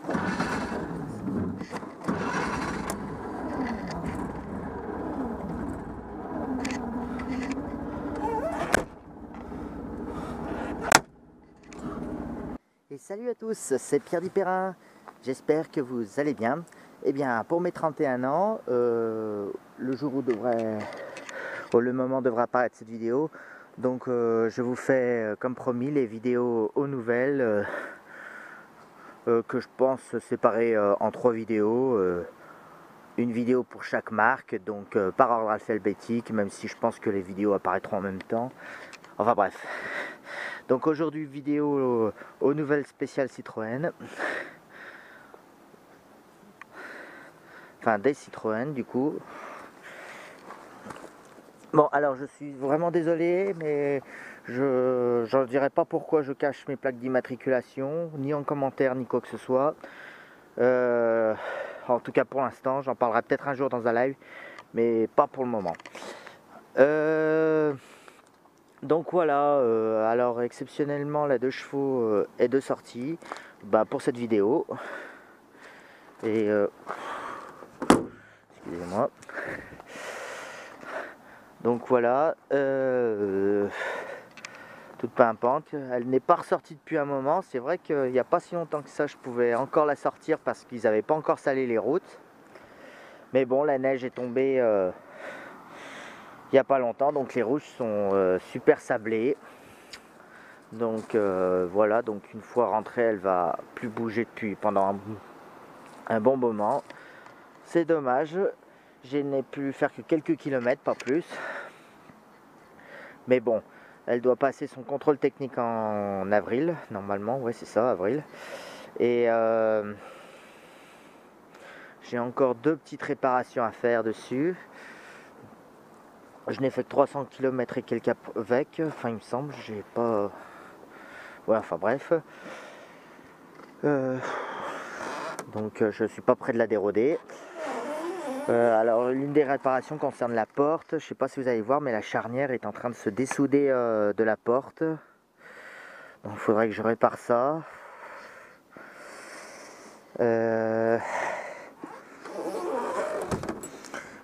Et salut à tous, c'est Pierre Dipérin, j'espère que vous allez bien. Eh bien, pour mes 31 ans, le jour où le moment devra apparaître cette vidéo, donc je vous fais, comme promis, les vidéos aux nouvelles que je pense séparer en 3 vidéos. Une vidéo pour chaque marque, donc par ordre alphabétique, même si je pense que les vidéos apparaîtront en même temps. Enfin bref. Donc aujourd'hui, vidéo aux nouvelles spéciales Citroën. Enfin, des Citroën du coup. Bon, alors je suis vraiment désolé, mais je ne dirai pas pourquoi je cache mes plaques d'immatriculation, ni en commentaire, ni quoi que ce soit. En tout cas pour l'instant, j'en parlerai peut-être un jour dans un live, mais pas pour le moment. Donc voilà, alors exceptionnellement la 2 chevaux est de sortie pour cette vidéo. Et excusez-moi. Donc voilà, toute pimpante, elle n'est pas ressortie depuis un moment. C'est vrai qu'il n'y a pas si longtemps que ça, je pouvais encore la sortir parce qu'ils n'avaient pas encore salé les routes. Mais bon, la neige est tombée il n'y a pas longtemps, donc les routes sont super sablées. Donc voilà, donc une fois rentrée, elle va plus bouger pendant un bon moment. C'est dommage, je n'ai pu faire que quelques kilomètres, pas plus. Mais bon, elle doit passer son contrôle technique en avril, normalement, ouais c'est ça, avril. Et j'ai encore 2 petites réparations à faire dessus. Je n'ai fait que 300 km et quelques avec, enfin il me semble, j'ai pas... Ouais, enfin bref. Donc je suis pas près de la déroder. Alors l'une des réparations concerne la porte. Je sais pas si vous allez voir, mais la charnière est en train de se dessouder de la porte. Donc il faudrait que je répare ça.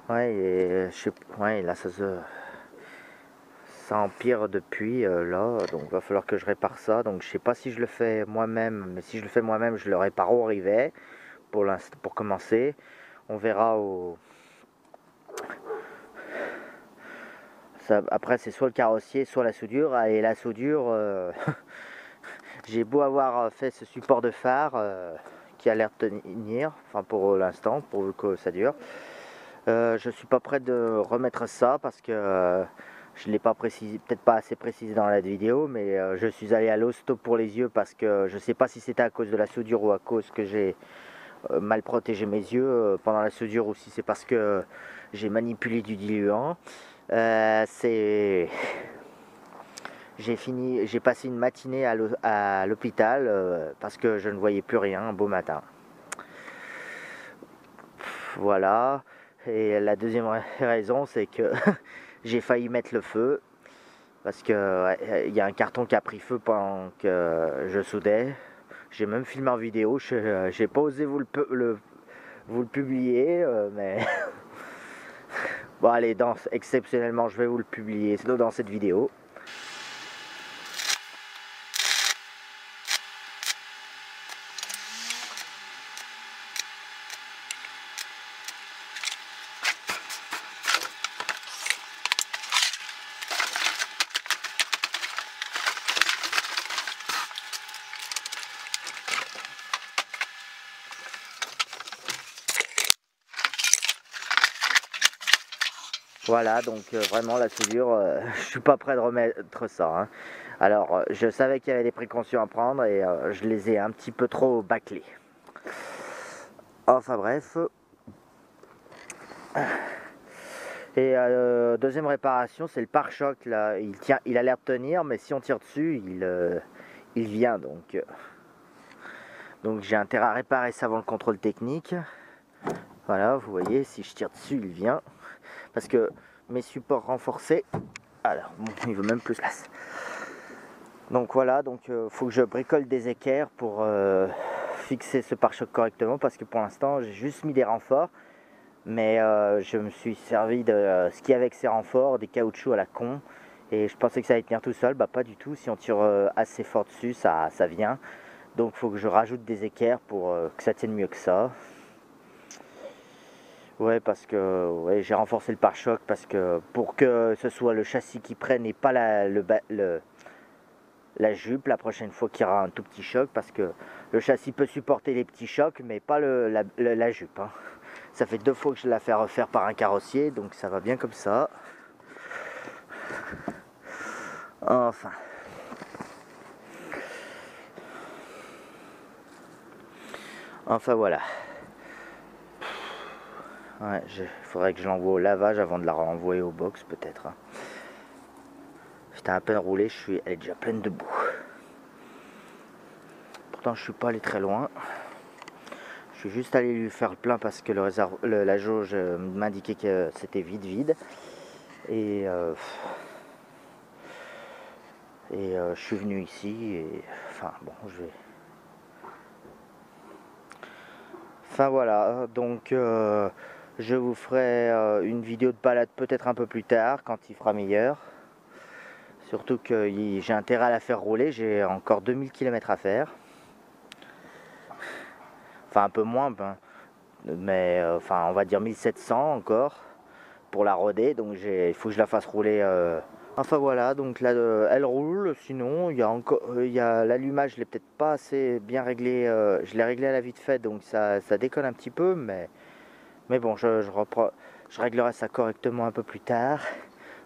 Ouais, et ouais, là ça empire depuis là, donc va falloir que je répare ça. Donc je sais pas si je le fais moi-même, mais si je le fais moi-même, je le répare au rivet pour commencer. On verra après c'est soit le carrossier, soit la soudure. Et la soudure, j'ai beau avoir fait ce support de phare qui a l'air de tenir, enfin pour l'instant, pourvu que ça dure. Je suis pas prêt de remettre ça parce que je ne l'ai pas précisé, peut-être pas assez précisé dans la vidéo, mais je suis allé à l'hosto pour les yeux parce que je sais pas si c'était à cause de la soudure ou à cause que j'ai mal protégé mes yeux pendant la soudure, ou si c'est parce que j'ai manipulé du diluant. J'ai passé une matinée à l'hôpital parce que je ne voyais plus rien un beau matin. Voilà. Et la deuxième raison, c'est que j'ai failli mettre le feu parce que y a un carton qui a pris feu pendant que je soudais. J'ai même filmé en vidéo. J'ai pas osé vous le publier, mais bon allez, exceptionnellement, je vais vous le publier dans cette vidéo. Voilà, donc vraiment la soudure, je suis pas prêt de remettre ça. Hein. Alors, je savais qu'il y avait des précautions à prendre et je les ai un petit peu trop bâclées. Enfin bref. Et deuxième réparation, c'est le pare-choc là. Il a l'air de tenir, mais si on tire dessus, il vient donc. Donc j'ai intérêt à réparer ça avant le contrôle technique. Voilà, vous voyez, si je tire dessus, il vient. Parce que mes supports renforcés, alors bon, il veut même plus de place. Donc voilà, donc faut que je bricole des équerres pour fixer ce pare-choc correctement parce que pour l'instant j'ai juste mis des renforts, mais je me suis servi de ce qu'il y a avec ces renforts, des caoutchoucs à la con, et je pensais que ça allait tenir tout seul. Bah pas du tout, si on tire assez fort dessus ça vient, donc il faut que je rajoute des équerres pour que ça tienne mieux que ça. Ouais, parce que ouais, j'ai renforcé le pare-choc parce que pour que ce soit le châssis qui prenne et pas la jupe la prochaine fois qu'il y aura un tout petit choc, parce que le châssis peut supporter les petits chocs mais pas la jupe, hein. Ça fait 2 fois que je la fais refaire par un carrossier, donc ça va bien comme ça. Enfin. Enfin voilà. Ouais, il faudrait que je l'envoie au lavage avant de la renvoyer au box peut-être, hein. J'étais à peine roulé, elle est déjà pleine de boue. Pourtant je suis pas allé très loin. Je suis juste allé lui faire le plein parce que la jauge m'indiquait que c'était vide. Et je suis venu ici et enfin bon, enfin voilà, donc je vous ferai une vidéo de balade peut-être un peu plus tard quand il fera meilleur. Surtout que j'ai intérêt à la faire rouler, j'ai encore 2000 km à faire. Enfin un peu moins, mais enfin on va dire 1700 encore pour la roder, donc il faut que je la fasse rouler. Enfin voilà, donc là elle roule, sinon il y a l'allumage, je l'ai peut-être pas assez bien réglé, je l'ai réglé à la vite fait, donc ça déconne un petit peu, mais bon, je réglerai ça correctement un peu plus tard.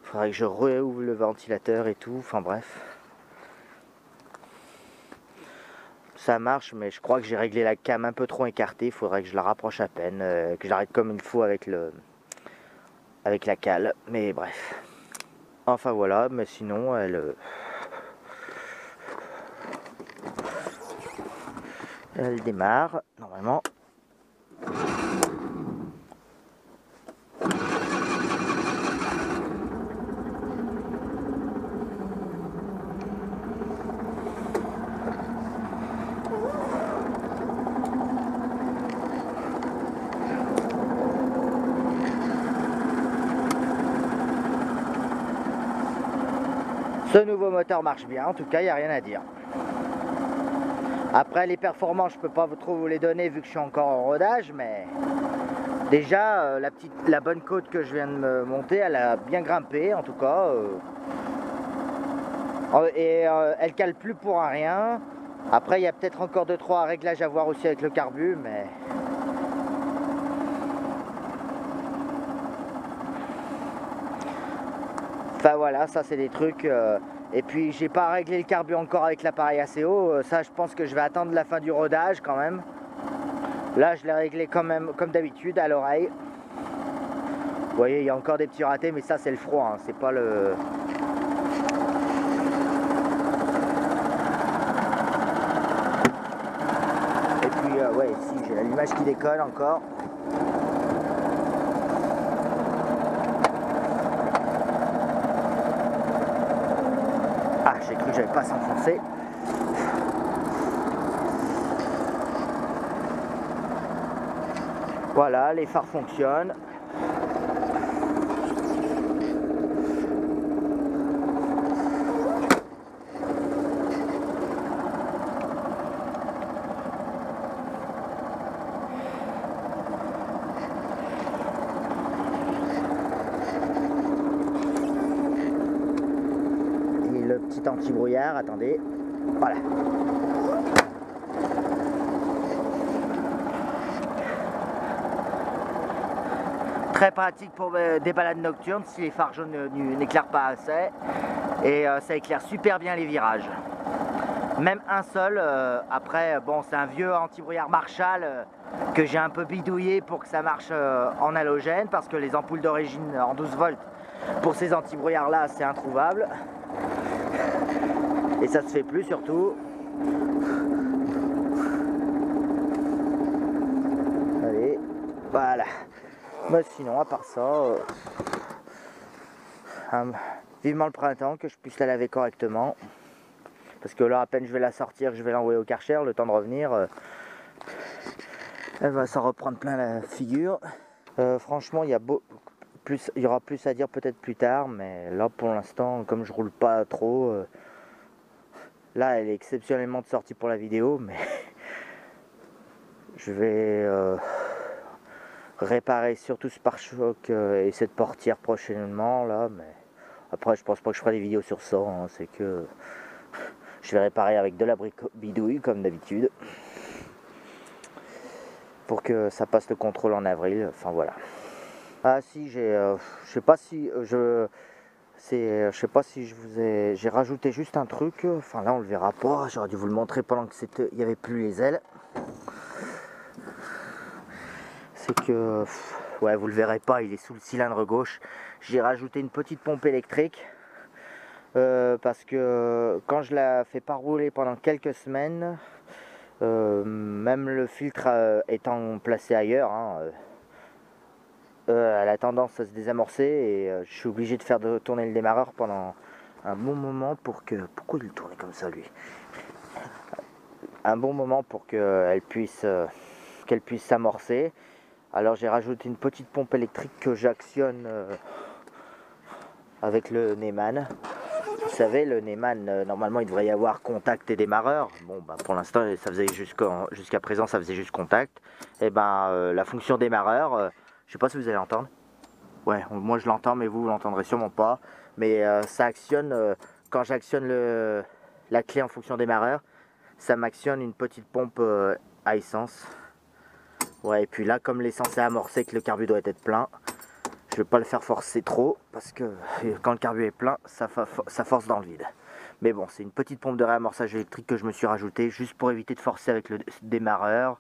Il faudrait que je réouvre le ventilateur et tout, enfin bref. Ça marche, mais je crois que j'ai réglé la cam un peu trop écartée, il faudrait que je la rapproche à peine, que j'arrête comme il faut avec la cale, mais bref. Enfin voilà, mais sinon elle démarre normalement. Ce nouveau moteur marche bien, en tout cas il n'y a rien à dire. Après les performances, je peux pas trop vous les donner vu que je suis encore en rodage, mais déjà la bonne côte que je viens de me monter, elle a bien grimpé en tout cas. Et elle cale plus pour un rien. Après il y a peut-être encore 2-3 réglages à voir aussi avec le carbu, mais enfin voilà, ça c'est des trucs. Et puis j'ai pas réglé le carbu encore avec l'appareil assez haut. Ça je pense que je vais attendre la fin du rodage quand même. Là je l'ai réglé quand même comme d'habitude à l'oreille. Vous voyez, il y a encore des petits ratés, mais ça c'est le froid, hein, c'est pas le... Et puis ouais, ici j'ai l'allumage qui décolle encore. Ah, j'ai cru que j'avais pas s'enfoncer. Voilà, les phares fonctionnent. Et le petit anti-brouillard, attendez. Voilà. Très pratique pour des balades nocturnes si les phares jaunes n'éclairent pas assez. Et ça éclaire super bien les virages. Même un seul, après, bon, c'est un vieux anti-brouillard Marshall que j'ai un peu bidouillé pour que ça marche en halogène, parce que les ampoules d'origine en 12 volts, pour ces anti-brouillards là, c'est introuvable. Et ça se fait plus surtout. Allez, voilà. Mais sinon, à part ça, vivement le printemps, que je puisse la laver correctement. Parce que là, à peine je vais la sortir, je vais l'envoyer au Karcher, le temps de revenir, Elle va s'en reprendre plein la figure. Franchement, il y aura plus à dire peut-être plus tard, mais là pour l'instant, comme je roule pas trop, là elle est exceptionnellement de sortie pour la vidéo, mais je vais réparer surtout ce pare-choc et cette portière prochainement là, mais après je pense pas que je ferai des vidéos sur ça, hein, c'est que je vais réparer avec de la bidouille comme d'habitude pour que ça passe le contrôle en avril, enfin voilà. Ah si, je sais pas si je sais pas si j'ai rajouté juste un truc, enfin là on le verra pas, j'aurais dû vous le montrer pendant que il y avait plus les ailes. C'est que ouais, vous le verrez pas, il est sous le cylindre gauche. J'ai rajouté une petite pompe électrique parce que quand je la fais pas rouler pendant quelques semaines, même le filtre étant placé ailleurs, hein, elle a tendance à se désamorcer et je suis obligé de faire tourner le démarreur pendant un bon moment pour que... Pourquoi il tournait comme ça lui? Un bon moment pour qu'elle puisse s'amorcer. Alors j'ai rajouté une petite pompe électrique que j'actionne avec le Neyman. Vous savez, le Neyman, normalement il devrait y avoir contact et démarreur. Bon, bah, pour l'instant, ça faisait jusqu'à présent, ça faisait juste contact. Et ben la fonction démarreur, je sais pas si vous allez l'entendre. Ouais, moi je l'entends, mais vous l'entendrez sûrement pas. Mais ça actionne, quand j'actionne la clé en fonction démarreur, ça m'actionne une petite pompe à essence. Ouais, et puis là, comme l'essence est amorcée, que le carbu doit être plein, je vais pas le faire forcer trop, parce que quand le carbu est plein, ça force dans le vide. Mais bon, c'est une petite pompe de réamorçage électrique que je me suis rajoutée, juste pour éviter de forcer avec le démarreur.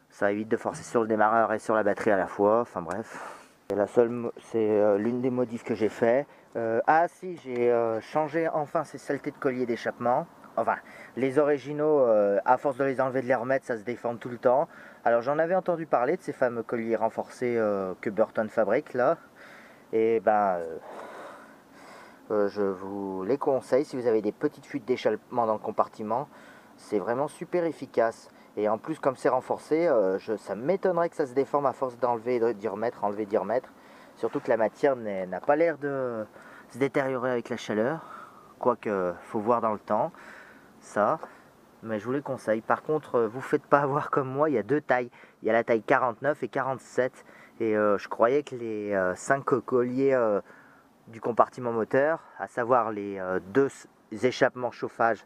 Ça évite de forcer sur le démarreur et sur la batterie à la fois, enfin bref. C'est l'une des modifs que j'ai fait. Ah si, j'ai changé enfin ces saletés de collier d'échappement. Enfin, les originaux, à force de les enlever, de les remettre, ça se déforme tout le temps. Alors j'en avais entendu parler de ces fameux colliers renforcés que Burton fabrique là. Et ben, je vous les conseille si vous avez des petites fuites d'échappement dans le compartiment. C'est vraiment super efficace. Et en plus, comme c'est renforcé, ça m'étonnerait que ça se déforme à force d'enlever et d'y remettre, enlever, d'y remettre. Surtout que la matière n'a pas l'air de se détériorer avec la chaleur. Quoique, faut voir dans le temps, ça. Mais je vous les conseille. Par contre, vous faites pas avoir comme moi, il y a deux tailles. Il y a la taille 49 et 47. Et je croyais que les 5 colliers du compartiment moteur, à savoir les deux échappements chauffage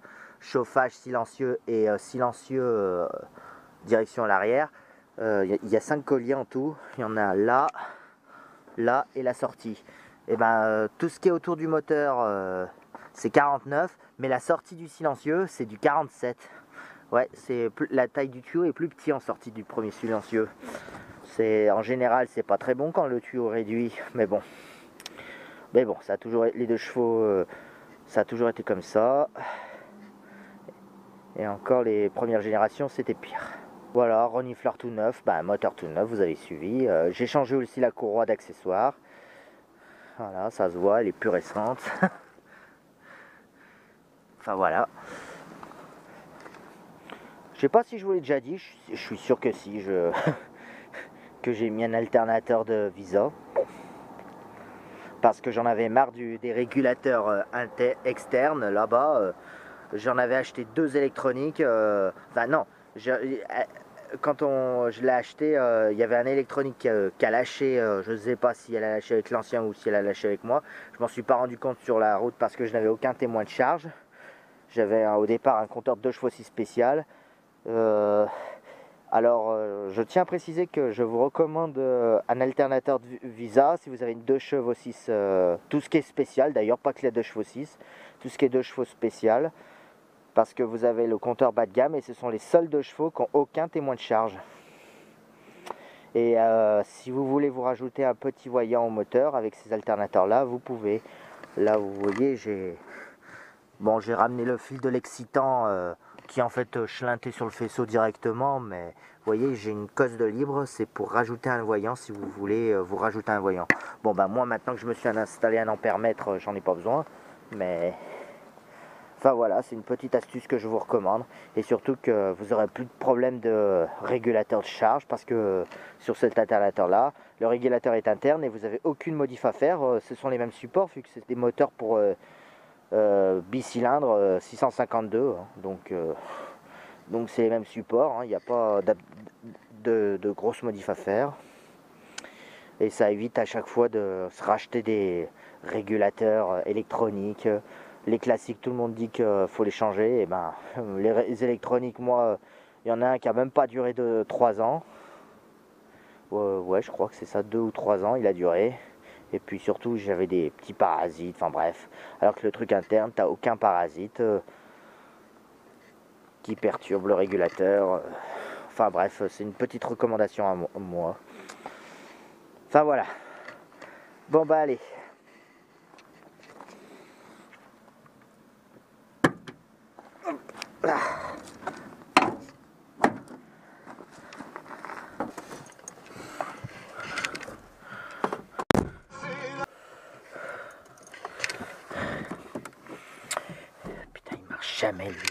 silencieux et silencieux direction à l'arrière, il y a 5 colliers en tout. Il y en a là, là et la sortie. Et ben tout ce qui est autour du moteur, c'est 49, mais la sortie du silencieux, c'est du 47. Ouais, la taille du tuyau est plus petit en sortie du premier silencieux. En général, c'est pas très bon quand le tuyau réduit, mais bon. Mais bon, ça a toujours les 2 chevaux, ça a toujours été comme ça. Et encore les premières générations, c'était pire. Voilà, renifleur tout neuf, moteur tout neuf, vous avez suivi. J'ai changé aussi la courroie d'accessoires. Voilà, ça se voit, elle est plus récente. Enfin voilà. Je sais pas si je vous l'ai déjà dit, je suis sûr que si, que j'ai mis un alternateur de Visa. Parce que j'en avais marre des régulateurs externes là-bas. J'en avais acheté 2 électroniques. Enfin non, quand je l'ai acheté, il y avait un électronique qui a lâché. Je ne sais pas si elle a lâché avec l'ancien ou si elle a lâché avec moi. Je m'en suis pas rendu compte sur la route parce que je n'avais aucun témoin de charge. J'avais au départ un compteur de 2 chevaux 6 spécial. Alors, je tiens à préciser que je vous recommande un alternateur de Visa si vous avez une 2 chevaux 6, tout ce qui est spécial, d'ailleurs pas que les 2 chevaux 6, tout ce qui est 2 chevaux spécial, parce que vous avez le compteur bas de gamme et ce sont les seuls 2 chevaux qui n'ont aucun témoin de charge. Et si vous voulez vous rajouter un petit voyant au moteur avec ces alternateurs là, vous pouvez. Là vous voyez, j'ai ramené le fil de l'excitant qui en fait chlinté sur le faisceau directement, mais vous voyez, j'ai une cosse de libre, c'est pour rajouter un voyant si vous voulez vous rajouter un voyant. Bon moi maintenant que je me suis installé un ampèremètre, j'en ai pas besoin, mais Enfin voilà, c'est une petite astuce que je vous recommande. Et surtout que vous n'aurez plus de problème de régulateur de charge parce que sur cet alternateur là, le régulateur est interne et vous n'avez aucune modif à faire. Ce sont les mêmes supports vu que c'est des moteurs pour bicylindre 652. Hein. Donc c'est les mêmes supports, hein. Il n'y a pas de grosses modifs à faire. Et ça évite à chaque fois de se racheter des régulateurs électroniques. Les classiques, tout le monde dit qu'il faut les changer. Et ben, les électroniques, moi, il y en a un qui a même pas duré de 3 ans. Ouais, je crois que c'est ça, 2 ou 3 ans, il a duré. Et puis surtout, j'avais des petits parasites, enfin bref. Alors que le truc interne, t'as aucun parasite qui perturbe le régulateur. Enfin bref, c'est une petite recommandation à moi. Enfin voilà. Bon bah allez. Ah. Putain, il marche jamais lui.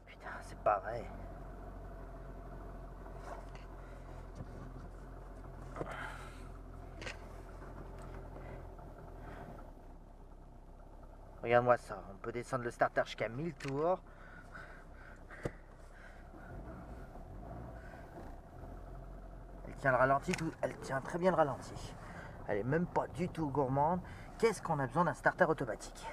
Putain, c'est pareil. Regarde-moi ça, on peut descendre le starter jusqu'à 1000 tours. Elle tient le ralenti, elle tient très bien le ralenti. Elle est même pas du tout gourmande. Qu'est-ce qu'on a besoin d'un starter automatique?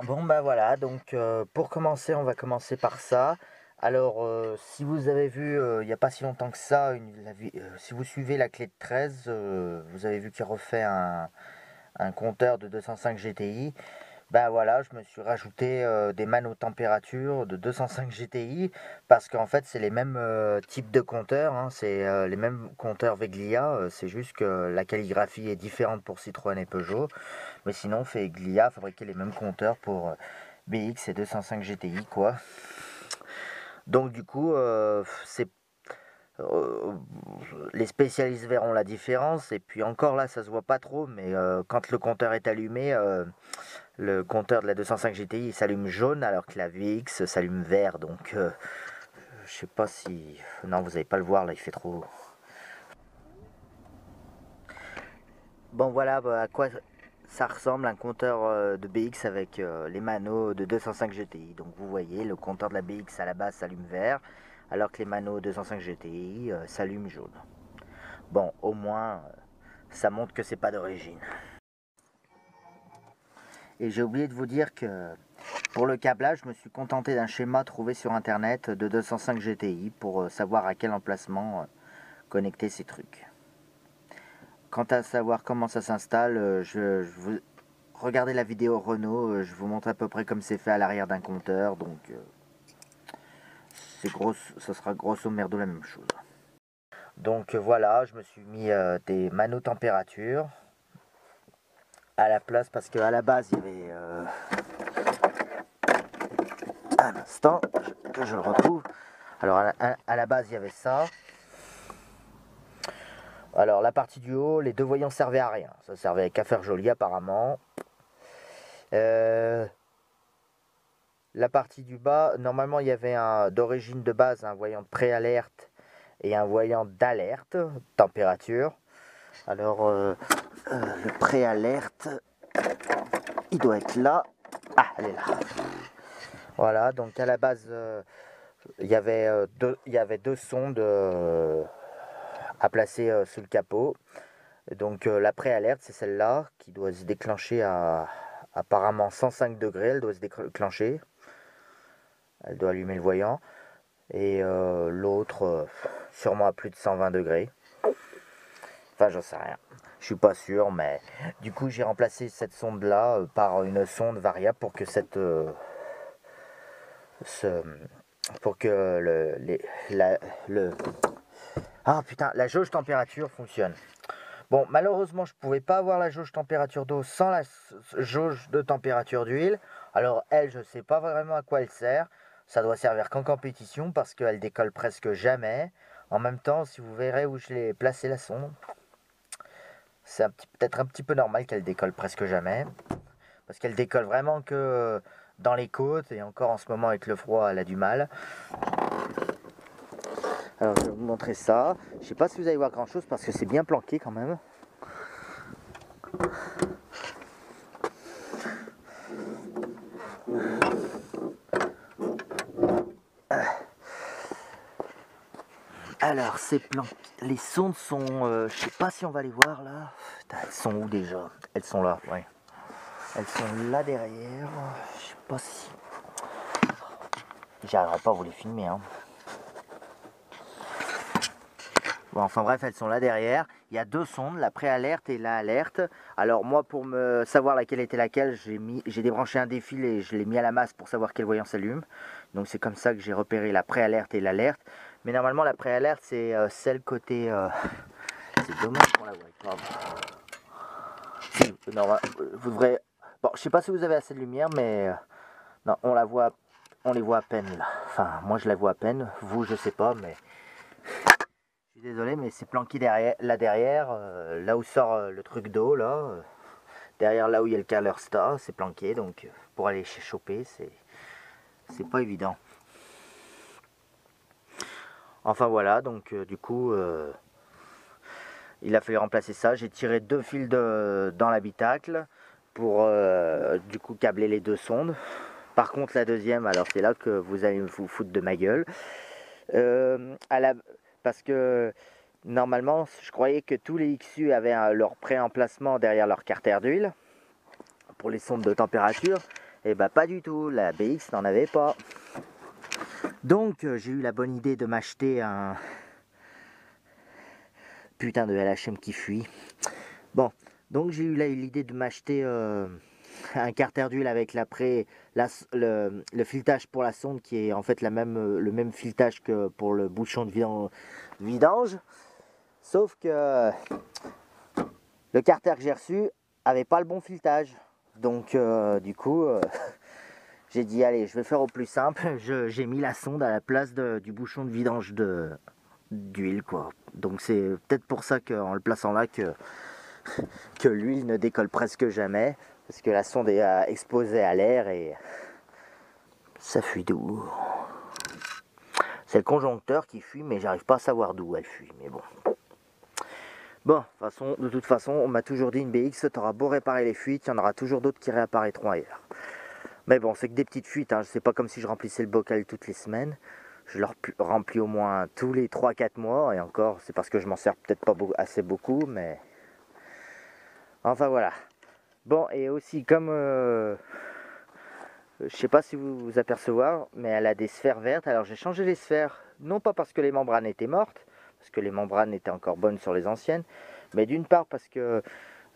Bon bah voilà, donc pour commencer, on va commencer par ça. Alors si vous avez vu il n'y a pas si longtemps que ça, si vous suivez la clé de 13, vous avez vu qu'il refait un compteur de 205 GTI. Bah voilà, je me suis rajouté des manotempératures de 205 GTI parce qu'en fait c'est les mêmes types de compteurs, hein, c'est les mêmes compteurs Veglia, c'est juste que la calligraphie est différente pour Citroën et Peugeot, mais sinon Veglia fabriquait les mêmes compteurs pour BX et 205 GTI quoi. Donc du coup euh, les spécialistes verront la différence et puis encore là ça se voit pas trop, mais quand le compteur est allumé, le compteur de la 205 GTI s'allume jaune alors que la VX s'allume vert, donc je sais pas si... Non, vous n'allez pas le voir là, il fait trop... Bon voilà à quoi ça ressemble un compteur de BX avec les manos de 205 GTI. Donc vous voyez, le compteur de la BX à la base s'allume vert alors que les manos 205 GTI s'allument jaune. Bon, au moins ça montre que c'est pas d'origine. Et j'ai oublié de vous dire que pour le câblage, je me suis contenté d'un schéma trouvé sur internet de 205 GTI pour savoir à quel emplacement connecter ces trucs. Quant à savoir comment ça s'installe, regardez la vidéo Renault, je vous montre à peu près comme c'est fait à l'arrière d'un compteur, donc ça sera grosso merdo la même chose. Donc voilà, je me suis mis des manotempératures à la place parce qu'à la base il y avait... un instant que je le retrouve. Alors à la base il y avait ça. Alors la partie du haut, les deux voyants servaient à rien. Ça servait qu'à faire joli apparemment. La partie du bas, normalement il y avait d'origine de base un voyant de préalerte et un voyant d'alerte, température. Alors le préalerte, il doit être là. Ah, elle est là. Voilà, donc à la base il y avait deux sondes à placer sous le capot. Donc la préalerte, c'est celle-là qui doit se déclencher à apparemment 105 degrés. Elle doit se déclencher. Elle doit allumer le voyant. Et l'autre, sûrement à plus de 120 degrés. Enfin, j'en sais rien. Je suis pas sûr, mais du coup, j'ai remplacé cette sonde-là par une sonde variable pour que la jauge température fonctionne. Bon, malheureusement, je ne pouvais pas avoir la jauge température d'eau sans la jauge de température d'huile. Alors elle, je sais pas vraiment à quoi elle sert. Ça doit servir qu'en compétition parce qu'elle décolle presque jamais. En même temps, si vous verrez où je l'ai placé la sonde, c'est peut-être un petit peu normal qu'elle décolle presque jamais. Parce qu'elle décolle vraiment que dans les côtes et encore en ce moment avec le froid, elle a du mal. Alors je vais vous montrer ça. Je sais pas si vous allez voir grand chose parce que c'est bien planqué quand même. Alors ces plans, les sondes sont, je sais pas si on va les voir là. Putain, elles sont où déjà? Elles sont là, ouais. Elles sont là derrière. Je sais pas si. J'arriverai pas à vous les filmer. Hein. Bon, enfin bref, elles sont là derrière. Il y a deux sondes, la pré-alerte et la alerte. Alors moi, pour me savoir laquelle était laquelle, j'ai débranché un des fils et je l'ai mis à la masse pour savoir quel voyant s'allume. Donc c'est comme ça que j'ai repéré la pré-alerte et l'alerte. Mais normalement, la pré-alerte, c'est celle côté... C'est dommage qu'on la voit pas. Si, vous devrez... Bon, je sais pas si vous avez assez de lumière, mais... non, on les voit à peine là. Enfin, moi je la vois à peine. Vous, je sais pas, mais... Je suis désolé, mais c'est planqué derrière, là derrière, là où sort le truc d'eau, là. Derrière là où il y a le Color Star, c'est planqué, donc pour aller choper, c'est pas évident. Enfin voilà, donc du coup, il a fallu remplacer ça. J'ai tiré deux fils dans l'habitacle pour du coup câbler les deux sondes. Par contre la deuxième, alors c'est là que vous allez vous foutre de ma gueule. Parce que normalement, je croyais que tous les XU avaient leur pré-emplacement derrière leur carter d'huile pour les sondes de température. Et bah pas du tout, la BX n'en avait pas. Donc j'ai eu la bonne idée de m'acheter un putain de LHM qui fuit. Bon, donc j'ai eu l'idée de m'acheter un carter d'huile avec le filetage pour la sonde qui est en fait le même filetage que pour le bouchon de vidange. Sauf que le carter que j'ai reçu avait pas le bon filetage. Donc du coup, j'ai dit allez, je vais faire au plus simple. J'ai mis la sonde à la place du bouchon de vidange d'huile quoi. Donc c'est peut-être pour ça qu'en le plaçant là que l'huile ne décolle presque jamais. Parce que la sonde est exposée à l'air et ça fuit d'où? C'est le conjoncteur qui fuit, mais j'arrive pas à savoir d'où elle fuit. Mais bon. Bon, de toute façon, on m'a toujours dit une BX, t'auras beau réparer les fuites, il y en aura toujours d'autres qui réapparaîtront ailleurs. Mais bon, c'est que des petites fuites, hein. C'est pas comme si je remplissais le bocal toutes les semaines. Je le remplis au moins tous les 3-4 mois, et encore, c'est parce que je m'en sers peut-être pas assez beaucoup, mais... Enfin voilà. Bon, et aussi comme... je sais pas si vous vous apercevoir, mais elle a des sphères vertes. Alors j'ai changé les sphères, non pas parce que les membranes étaient mortes, parce que les membranes étaient encore bonnes sur les anciennes, mais d'une part parce que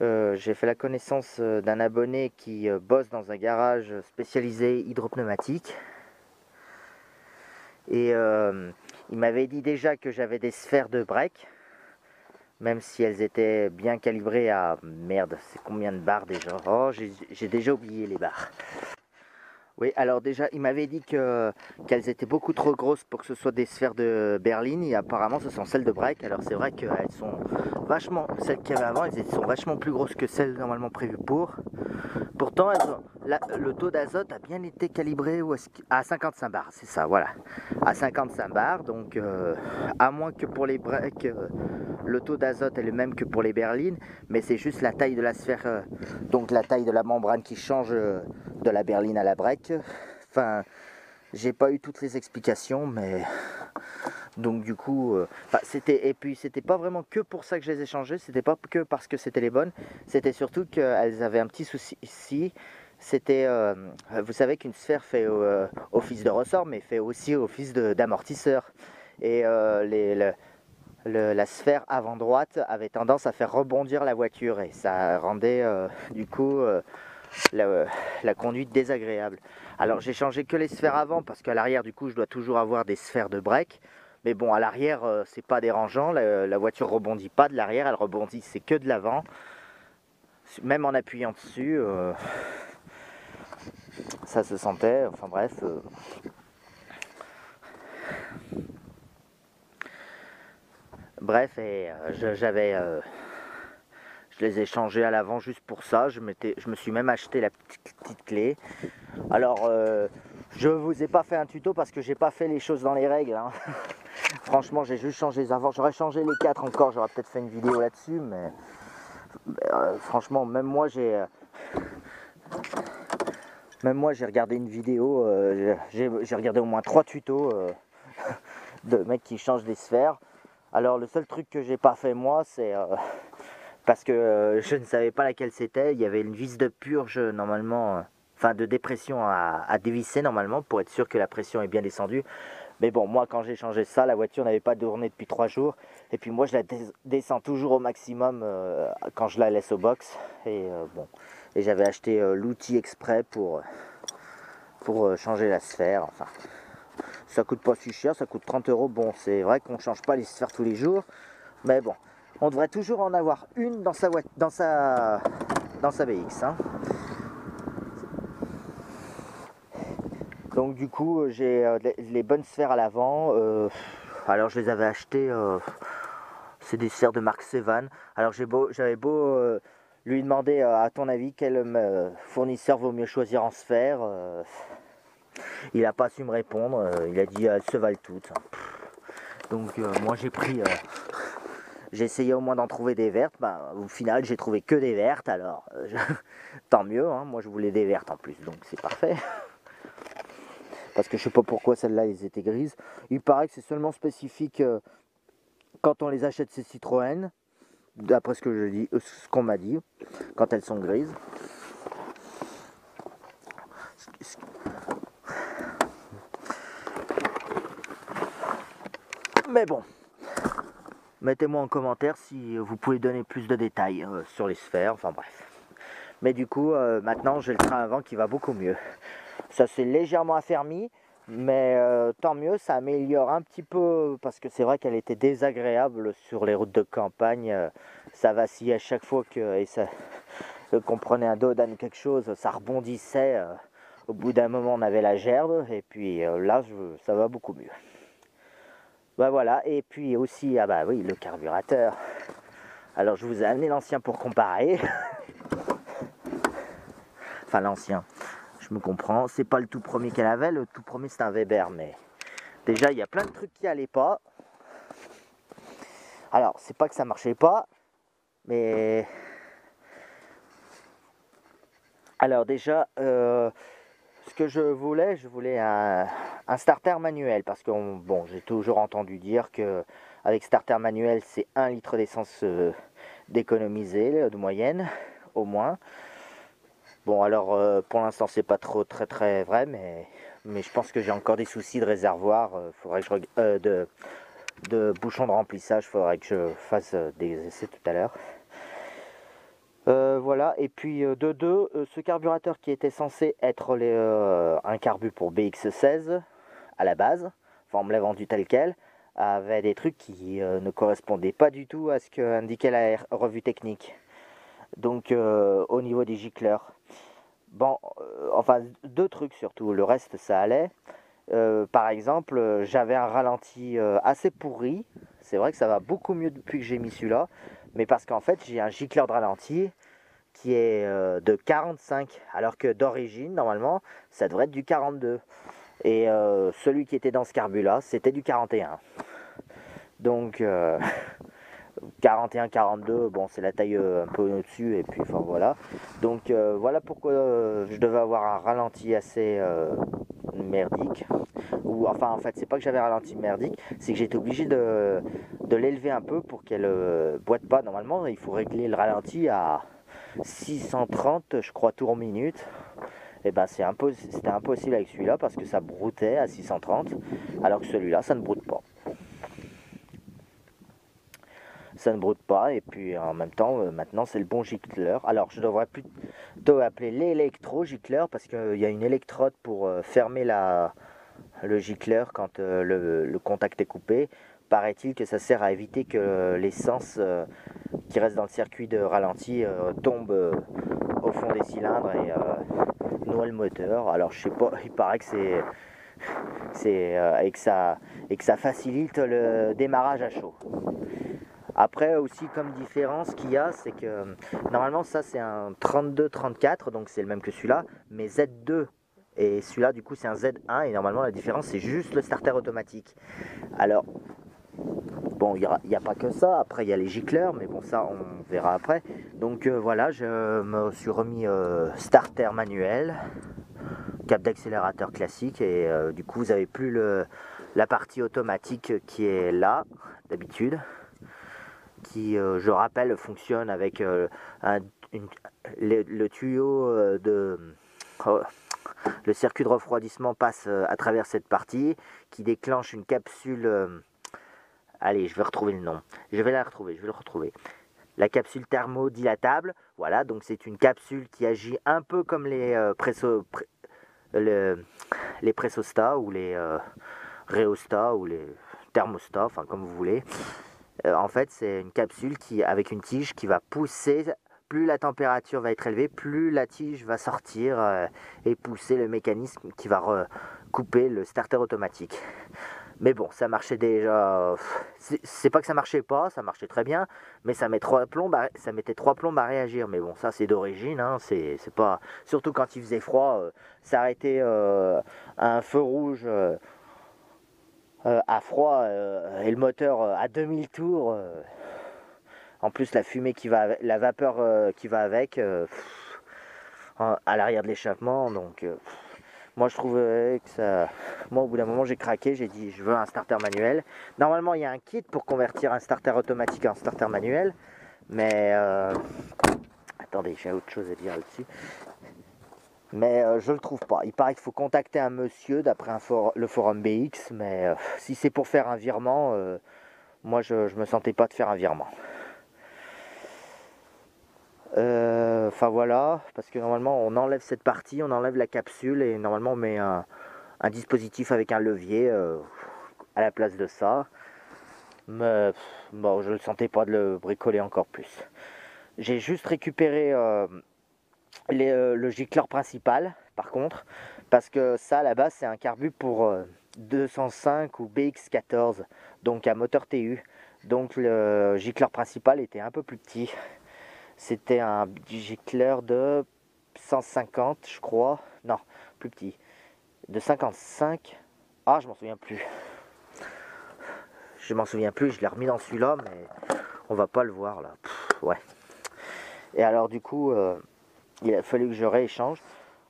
j'ai fait la connaissance d'un abonné qui bosse dans un garage spécialisé hydropneumatique. Et il m'avait dit déjà que j'avais des sphères de break, même si elles étaient bien calibrées à... Merde, c'est combien de barres déjà? Oh, j'ai déjà oublié les barres. Oui, alors déjà, il m'avait dit qu'elles étaient beaucoup trop grosses pour que ce soit des sphères de berline, et apparemment ce sont celles de break. Alors c'est vrai qu'elles sont vachement, celles qu'il y avait avant, elles sont vachement plus grosses que celles normalement prévues pour. Pourtant, le taux d'azote a bien été calibré à 55 bars, c'est ça, voilà. À 55 bars, donc à moins que pour les breaks, le taux d'azote est le même que pour les berlines, mais c'est juste la taille de la sphère, donc la taille de la membrane qui change de la berline à la break. Enfin, j'ai pas eu toutes les explications, mais donc du coup, et puis c'était pas vraiment que pour ça que je les ai changées, c'était pas que parce que c'était les bonnes, c'était surtout qu'elles avaient un petit souci ici. C'était, vous savez qu'une sphère fait office de ressort, mais fait aussi office d'amortisseur. Et la sphère avant droite avait tendance à faire rebondir la voiture et ça rendait du coup la conduite désagréable. Alors j'ai changé que les sphères avant parce qu'à l'arrière du coup je dois toujours avoir des sphères de break. Mais bon, à l'arrière c'est pas dérangeant, la voiture rebondit pas de l'arrière, elle rebondit c'est que de l'avant. Même en appuyant dessus, ça se sentait, enfin bref. Bref, et je les ai changés à l'avant juste pour ça. Je me suis même acheté la petite clé. Alors, je vous ai pas fait un tuto parce que j'ai pas fait les choses dans les règles, hein. Franchement, j'ai juste changé les avant. J'aurais changé les 4 encore, j'aurais peut-être fait une vidéo là-dessus, mais franchement, même moi j'ai regardé une vidéo, j'ai regardé au moins 3 tutos de mecs qui changent des sphères. Alors le seul truc que j'ai pas fait moi, c'est parce que je ne savais pas laquelle c'était. Il y avait une vis de purge normalement, enfin de dépression à dévisser normalement pour être sûr que la pression est bien descendue. Mais bon, moi quand j'ai changé ça, la voiture n'avait pas tourné depuis 3 jours. Et puis moi je la descends toujours au maximum quand je la laisse au box. Et bon, et j'avais acheté l'outil exprès pour changer la sphère. Enfin, ça coûte pas si cher, ça coûte 30 €. Bon, c'est vrai qu'on change pas les sphères tous les jours, mais bon, on devrait toujours en avoir une dans sa BX, hein. Donc du coup, j'ai les bonnes sphères à l'avant. Alors je les avais achetées, c'est des sphères de marque Sevan. Alors j'avais beau lui demander à ton avis quel fournisseur vaut mieux choisir en sphère. Il n'a pas su me répondre, il a dit elles se valent toutes. Donc moi j'ai essayé au moins d'en trouver des vertes. Bah, au final j'ai trouvé que des vertes, alors tant mieux, hein. Moi je voulais des vertes en plus, donc c'est parfait. Parce que je sais pas pourquoi celles-là elles étaient grises. Il paraît que c'est seulement spécifique quand on les achète ces Citroën, d'après ce qu'on m'a dit, quand elles sont grises. Mais bon, mettez-moi en commentaire si vous pouvez donner plus de détails sur les sphères, enfin bref. Mais du coup, maintenant j'ai le train avant qui va beaucoup mieux. Ça s'est légèrement affermi, mais tant mieux, ça améliore un petit peu, parce que c'est vrai qu'elle était désagréable sur les routes de campagne. Ça vacillait à chaque fois qu'on prenait un dodan ou quelque chose, ça rebondissait. Au bout d'un moment, on avait la gerbe, et puis là, ça va beaucoup mieux. Bah voilà, et puis aussi, ah bah oui, le carburateur. Alors je vous ai amené l'ancien pour comparer. Enfin l'ancien, je me comprends, c'est pas le tout premier qu'elle avait, le tout premier c'est un Weber, mais déjà il y a plein de trucs qui allaient pas. Alors c'est pas que ça marchait pas, mais alors déjà ce que je voulais un starter manuel, parce que bon, j'ai toujours entendu dire que avec starter manuel c'est 1 litre d'essence d'économiser de moyenne au moins. Bon alors pour l'instant c'est pas trop très vrai, mais je pense que j'ai encore des soucis de réservoir. Faudrait que de bouchon de remplissage, faudrait que je fasse des essais tout à l'heure. Voilà, et puis ce carburateur qui était censé être un carbu pour BX16 à la base, enfin on me l'a vendu tel quel, avait des trucs qui ne correspondaient pas du tout à ce qu'indiquait la revue technique. Donc au niveau des gicleurs, bon, enfin 2 trucs surtout, le reste ça allait. Par exemple, j'avais un ralenti assez pourri. C'est vrai que ça va beaucoup mieux depuis que j'ai mis celui-là, mais parce qu'en fait j'ai un gicleur de ralenti qui est de 45, alors que d'origine normalement ça devrait être du 42. Et celui qui était dans ce carbu là c'était du 41. Donc 41-42, bon c'est la taille un peu au-dessus, et puis enfin voilà. Donc voilà pourquoi je devais avoir un ralenti assez merdique. Ou enfin en fait c'est pas que j'avais un ralenti merdique, c'est que j'étais obligé de l'élever un peu pour qu'elle boite pas. Normalement il faut régler le ralenti à 630 je crois tours minute. Et ben c'était impossible avec celui-là parce que ça broutait à 630, alors que celui-là ça ne broute pas. Ça ne broute pas, et puis en même temps maintenant c'est le bon gicleur. Alors je devrais plutôt appeler l'électro-gicleur, parce qu'il y a une électrode pour fermer le gicleur quand le contact est coupé. Paraît-il que ça sert à éviter que l'essence qui reste dans le circuit de ralenti tombe au fond des cylindres et nous noie le moteur. Alors je sais pas, il paraît que et que ça facilite le démarrage à chaud. Après aussi comme différence qu'il y a, c'est que normalement ça c'est un 32-34, donc c'est le même que celui-là, mais Z2 et celui-là du coup c'est un Z1 et normalement la différence c'est juste le starter automatique. Alors bon, il n'y a pas que ça, après il y a les gicleurs, mais bon ça on verra après. Donc voilà, je me suis remis starter manuel, cap d'accélérateur classique et du coup vous avez plus la partie automatique qui est là d'habitude, qui je rappelle fonctionne avec le tuyau le circuit de refroidissement passe à travers cette partie qui déclenche une capsule. Allez, je vais retrouver le nom. Je vais le retrouver. La capsule thermodilatable, voilà, donc c'est une capsule qui agit un peu comme les les pressostats ou les rhéostats ou les thermostats, enfin comme vous voulez. En fait, c'est une capsule avec une tige qui va pousser. Plus la température va être élevée, plus la tige va sortir et pousser le mécanisme qui va couper le starter automatique. Mais bon, ça marchait déjà. C'est pas que ça marchait pas, ça marchait très bien, mais ça mettait 3 plombes à réagir. Mais bon, ça c'est d'origine, hein, c'est pas. Surtout quand il faisait froid, s'arrêter à un feu rouge à froid et le moteur à 2000 tours. En plus, la fumée qui va, la vapeur qui va avec à l'arrière de l'échappement, donc. Moi je trouvais que ça. Moi au bout d'un moment j'ai craqué, j'ai dit je veux un starter manuel. Normalement il y a un kit pour convertir un starter automatique en starter manuel. Mais attendez, j'ai autre chose à dire là-dessus. Mais je le trouve pas. Il paraît qu'il faut contacter un monsieur d'après le forum BX. Mais si c'est pour faire un virement, moi je me sentais pas de faire un virement. Enfin voilà, parce que normalement on enlève cette partie, on enlève la capsule et normalement on met un dispositif avec un levier à la place de ça. Mais bon, je ne sentais pas de le bricoler encore plus. J'ai juste récupéré le gicleur principal, par contre, parce que ça, à la base, c'est un carbu pour 205 ou BX14, donc un moteur TU. Donc le gicleur principal était un peu plus petit. C'était un gicleur de 150, je crois. Non, plus petit. De 55. Ah, je m'en souviens plus. Je l'ai remis dans celui-là, mais on va pas le voir là. Ouais. Et alors du coup, il a fallu que je rééchange.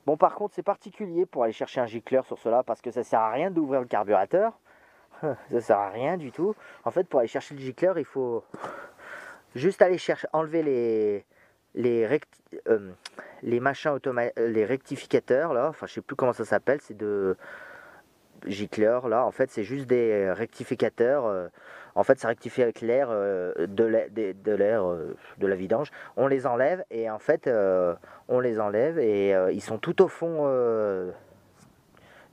Bon, par contre, c'est particulier pour aller chercher un gicleur sur cela, parce que ça sert à rien d'ouvrir le carburateur. Ça sert à rien du tout. En fait, pour aller chercher le gicleur, il faut juste aller enlever les machins les rectificateurs là. Enfin, je sais plus comment ça s'appelle. C'est de gicleur là. En fait, c'est juste des rectificateurs. En fait, ça rectifie avec l'air de la vidange. On les enlève et en fait, ils sont tout au fond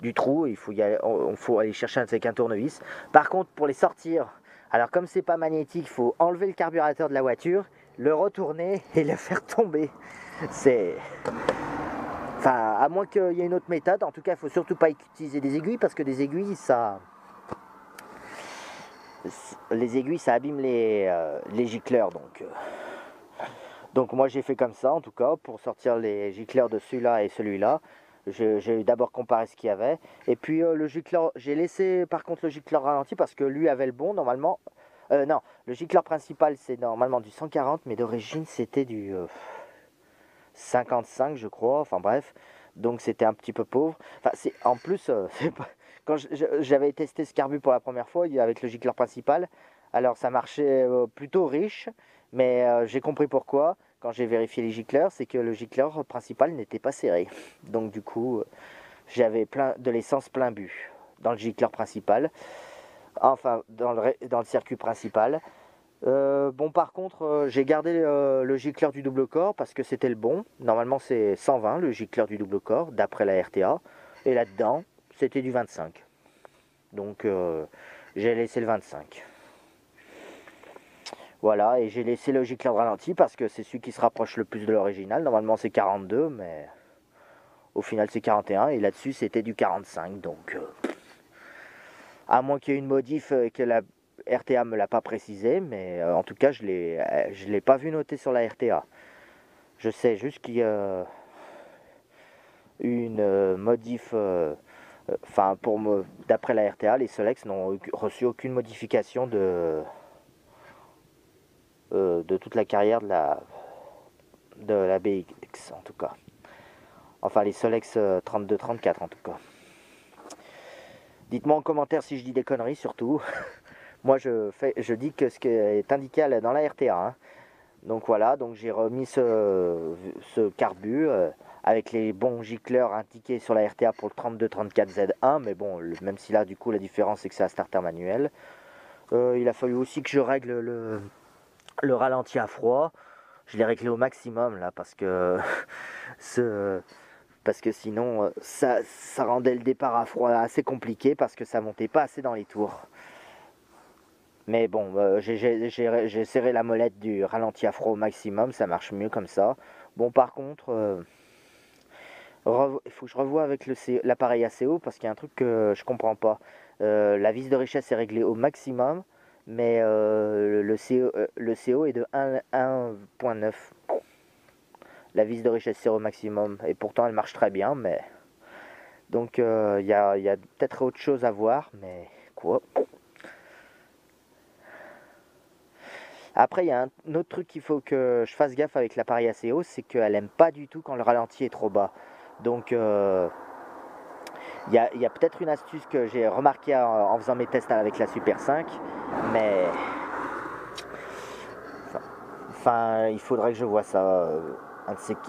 du trou. Il faut aller chercher avec un tournevis. Par contre, pour les sortir, alors comme c'est pas magnétique, il faut enlever le carburateur de la voiture, le retourner et le faire tomber. Enfin, à moins qu'il y ait une autre méthode. En tout cas, il faut surtout pas utiliser des aiguilles parce que des aiguilles, les aiguilles, ça abîme les gicleurs. Donc moi, j'ai fait comme ça, en tout cas, pour sortir les gicleurs de celui-là et celui-là. J'ai d'abord comparé ce qu'il y avait. Et puis le gicleur, j'ai laissé par contre le gicleur ralenti parce que lui avait le bon normalement. Non, le gicleur principal c'est normalement du 140, mais d'origine c'était du 55 je crois. Enfin bref, donc c'était un petit peu pauvre. Enfin, en plus, quand j'avais testé ce carbu pour la première fois avec le gicleur principal, alors ça marchait plutôt riche, mais j'ai compris pourquoi. Quand j'ai vérifié les gicleurs, c'est que le gicleur principal n'était pas serré. Donc du coup, j'avais de l'essence plein but dans le gicleur principal, enfin dans le circuit principal. Bon, par contre, j'ai gardé le gicleur du double corps parce que c'était le bon. Normalement, c'est 120 le gicleur du double corps d'après la RTA. Et là-dedans, c'était du 25. Donc, j'ai laissé le 25. Voilà, et j'ai laissé le gicleur ralenti parce que c'est celui qui se rapproche le plus de l'original. Normalement, c'est 42, mais Au final c'est 41 et là-dessus c'était du 45. Donc à moins qu'il y ait une modif que la RTA me l'a pas précisé, mais en tout cas je l'ai pas vu noter sur la RTA. Je sais juste qu'il y a une modif, enfin d'après la RTA, les Solex n'ont reçu aucune modification de toute la carrière de la BX en tout cas. Enfin les Solex 32-34 en tout cas. Dites-moi en commentaire si je dis des conneries surtout. Moi je dis que ce qui est indiqué dans la RTA. Hein. Donc voilà, donc j'ai remis ce carbu avec les bons gicleurs indiqués sur la RTA pour le 32-34Z1. Mais bon, même si là du coup la différence c'est que c'est un starter manuel. Il a fallu aussi que je règle le ralenti à froid. Je l'ai réglé au maximum là parce que sinon ça rendait le départ à froid assez compliqué parce que ça montait pas assez dans les tours. Mais bon, j'ai serré la molette du ralenti à froid au maximum, ça marche mieux comme ça. Bon par contre, il faut que je revoie avec l'appareil ACO parce qu'il y a un truc que je comprends pas. La vis de richesse est réglée au maximum, mais le CO est de 1.9. La vis de richesse c'est au maximum et pourtant elle marche très bien, mais donc il y a peut-être autre chose à voir, mais quoi. Après il y a un autre truc qu'il faut que je fasse gaffe avec l'appareil ACO, c'est qu'elle aime pas du tout quand le ralenti est trop bas. Donc il y a peut-être une astuce que j'ai remarqué en faisant mes tests avec la Super 5, mais enfin il faudrait que je vois ça.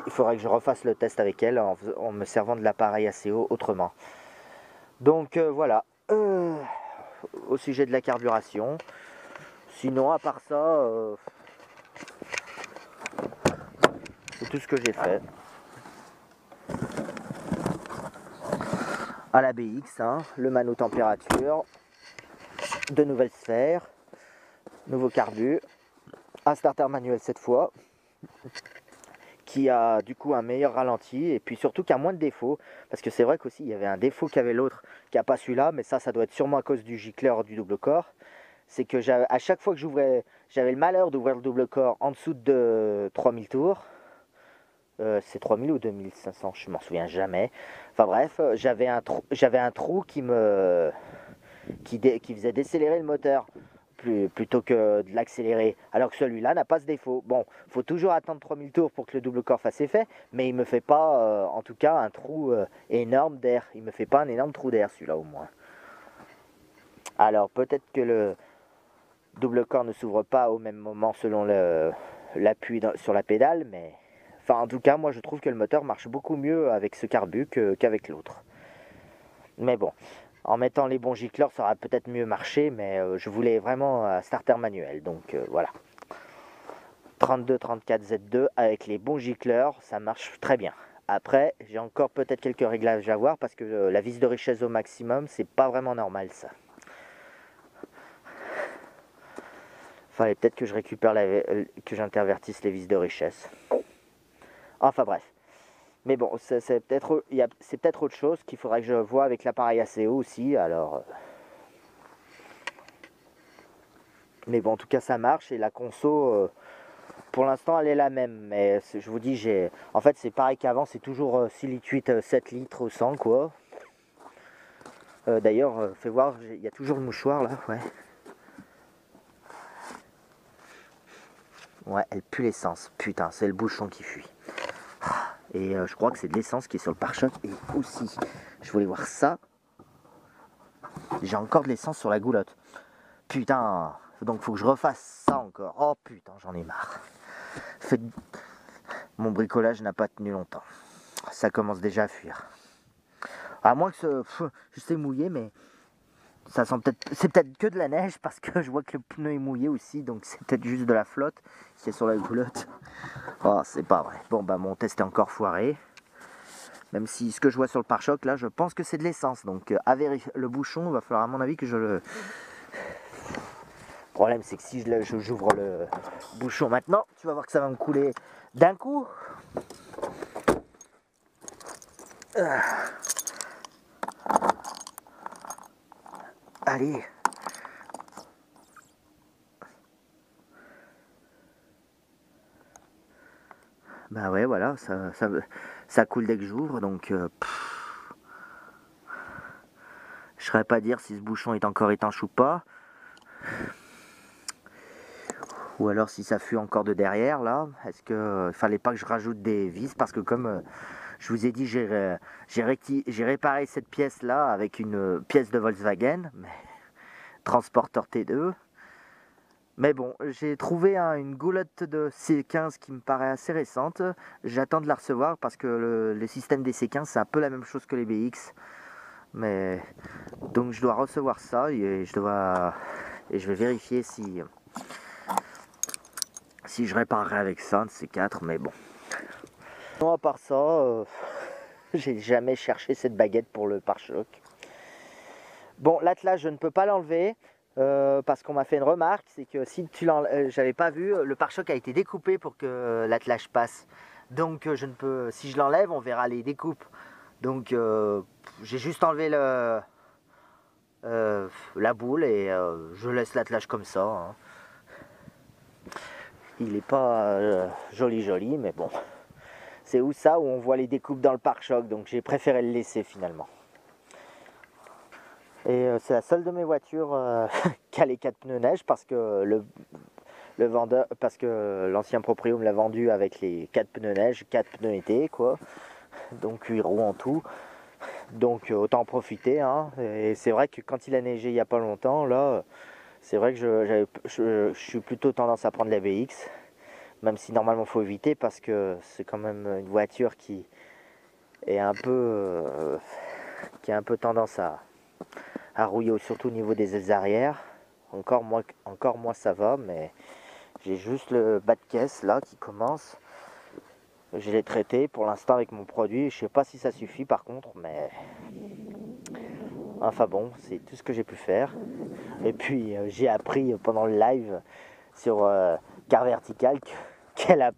Il faudrait que je refasse le test avec elle en me servant de l'appareil ACO autrement. Donc voilà, au sujet de la carburation. Sinon, à part ça, c'est tout ce que j'ai fait. À la BX, hein, le mano température, de nouvelles sphères, nouveau carbu, un starter manuel cette fois, qui a du coup un meilleur ralenti et puis surtout qui a moins de défauts. Parce que c'est vrai qu'aussi il y avait un défaut qu'avait l'autre, qui n'a pas celui-là, mais ça doit être sûrement à cause du gicleur du double corps. C'est que à chaque fois que j'avais le malheur d'ouvrir le double corps en dessous de 3000 tours. C'est 3000 ou 2500, je m'en souviens jamais. Enfin bref, j'avais un trou qui faisait décélérer le moteur plutôt que de l'accélérer. Alors que celui-là n'a pas ce défaut. Bon, faut toujours attendre 3000 tours pour que le double corps fasse effet, mais il me fait pas, en tout cas, un trou énorme d'air. Il me fait pas un énorme trou d'air celui-là au moins. Alors peut-être que le double corps ne s'ouvre pas au même moment selon l'appui sur la pédale, mais enfin en tout cas moi je trouve que le moteur marche beaucoup mieux avec ce carbu qu'avec l'autre. Mais bon, en mettant les bons gicleurs ça aurait peut-être mieux marché, mais je voulais vraiment un starter manuel, donc voilà. 32-34 Z2 avec les bons gicleurs, ça marche très bien. Après, j'ai encore peut-être quelques réglages à voir parce que la vis de richesse au maximum, c'est pas vraiment normal ça. Fallait peut-être que je récupère que j'intervertisse les vis de richesse. Enfin bref. Mais bon, c'est peut-être autre chose qu'il faudrait que je vois avec l'appareil ACO aussi. Alors, mais bon, en tout cas, ça marche et la conso, pour l'instant, elle est la même. Mais je vous dis, en fait, c'est pareil qu'avant, c'est toujours 6 litres 8, 7 litres au 100, quoi. D'ailleurs, fais voir, il y a toujours le mouchoir là, ouais. Ouais, elle pue l'essence. Putain, c'est le bouchon qui fuit. Et je crois que c'est de l'essence qui est sur le pare-choc. Et aussi, je voulais voir ça. J'ai encore de l'essence sur la goulotte. Putain, donc faut que je refasse ça encore. Oh putain, j'en ai marre. Mon bricolage n'a pas tenu longtemps. Ça commence déjà à fuir. À moins que je sais mouiller, mais ça sent c'est peut-être que de la neige parce que je vois que le pneu est mouillé aussi, donc c'est peut-être juste de la flotte qui est sur la goulotte. Oh, c'est pas vrai. Bon, bah mon test est encore foiré. Même si ce que je vois sur le pare-choc, là, je pense que c'est de l'essence. Donc, à vérifier le bouchon, il va falloir à mon avis que je le... Le problème, c'est que si j'ouvre le bouchon maintenant, tu vas voir que ça va me couler d'un coup. Allez. Bah ouais, voilà, ça coule dès que j'ouvre, donc je saurais pas dire si ce bouchon est encore étanche ou pas. Ou alors si ça fuit encore de derrière là. Est-ce que fallait pas que je rajoute des vis, parce que comme je vous ai dit, j'ai réparé cette pièce là avec une pièce de Volkswagen, mais transporteur T2. Mais bon, j'ai trouvé une goulotte de C15 qui me paraît assez récente. J'attends de la recevoir parce que le système des C15 c'est un peu la même chose que les BX. Mais donc je dois recevoir ça et je vais vérifier si je réparerai avec ça de C4. Mais bon. Non, à part ça, j'ai jamais cherché cette baguette pour le pare-choc. Bon, l'attelage je ne peux pas l'enlever. Parce qu'on m'a fait une remarque, c'est que si tu j'avais pas vu, le pare-choc a été découpé pour que l'attelage passe. Donc je ne peux, si je l'enlève, on verra les découpes. Donc j'ai juste enlevé la boule et je laisse l'attelage comme ça. Hein. Il n'est pas joli, mais bon. C'est où ça où on voit les découpes dans le pare-choc, donc j'ai préféré le laisser finalement. Et c'est la seule de mes voitures qui a les 4 pneus neige parce que le vendeur, parce que l'ancien proprio me l'a vendu avec les 4 pneus neige, 4 pneus été quoi, donc 8 roues en tout, donc autant en profiter hein. Et c'est vrai que quand il a neigé il n'y a pas longtemps là, c'est vrai que je suis plutôt tendance à prendre la BX, même si normalement il faut éviter parce que c'est quand même une voiture qui est un peu qui a un peu tendance à rouiller, surtout au niveau des ailes arrière. Encore moi ça va, mais j'ai juste le bas de caisse là qui commence. Je l'ai traité pour l'instant avec mon produit. Je sais pas si ça suffit par contre, mais enfin bon, c'est tout ce que j'ai pu faire. Et puis j'ai appris pendant le live sur Car Vertical qu'elle a